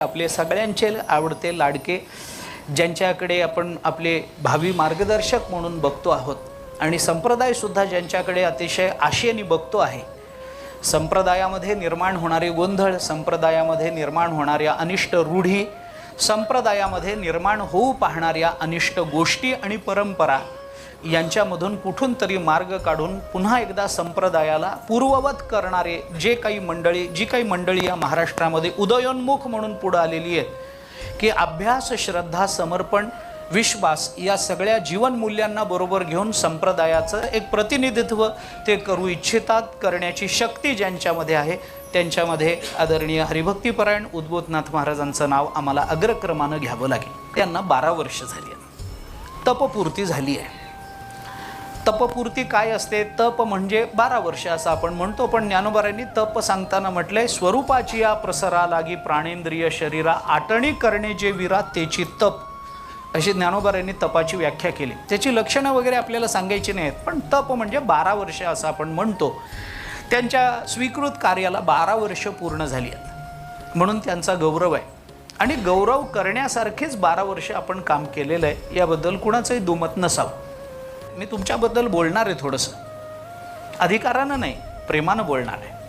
आपले सगळ्यांचे आवडते लाडके, ज्यांच्याकडे आपण आपले भावी मार्गदर्शक म्हणून बघतो आहोत आणि संप्रदायसुद्धा ज्यांच्याकडे अतिशय आशेने बघतो आहे. संप्रदायामध्ये निर्माण होणारे गोंधळ, संप्रदायामध्ये निर्माण होणाऱ्या अनिष्ट रूढी, संप्रदायामध्ये निर्माण होऊ पाहणाऱ्या अनिष्ट गोष्टी आणि परंपरा यांच्यामधून कुठून तरी मार्ग काढून पुन्हा एकदा संप्रदायाला पूर्ववत करणारे जी काही मंडळी या महाराष्ट्रामध्ये उदयोन्मुख म्हणून पुढे आलेली आहेत की अभ्यास, श्रद्धा, समर्पण, विश्वास या सगळ्या जीवनमूल्यांना बरोबर घेऊन संप्रदायाचं एक प्रतिनिधित्व ते करू इच्छितात, करण्याची शक्ती ज्यांच्यामध्ये आहे त्यांच्यामध्ये आदरणीय हरिभक्तीपरायण उद्बोधनाथ महाराजांचं नाव आम्हाला अग्रक्रमानं घ्यावं लागेल. त्यांना 12 वर्ष झाली आहेत, तपपूर्ती झाली आहे. तपपूर्ती काय असते? तप म्हणजे 12 वर्ष असं आपण म्हणतो, पण ज्ञानोबारांनी तप सांगताना म्हटलंय, स्वरूपाची या प्रसरा लागी प्राणेंद्रिय शरीरा आटणी करणे जे विरा तेची तप, अशी ज्ञानोबारांनी तपाची व्याख्या केली. त्याची लक्षणं वगैरे आपल्याला सांगायची नाहीत, पण तप म्हणजे 12 वर्ष असं आपण म्हणतो. त्यांच्या स्वीकृत कार्याला 12 वर्ष पूर्ण झाली आहेत म्हणून त्यांचा गौरव आहे आणि गौरव करण्यासारखेच 12 वर्ष आपण काम केलेलं आहे, याबद्दल कुणाचंही दुमत नसावं. मी तुमच्याबद्दल बोलणार आहे, थोडंसं अधिकारानं नाही, प्रेमानं बोलणार आहे.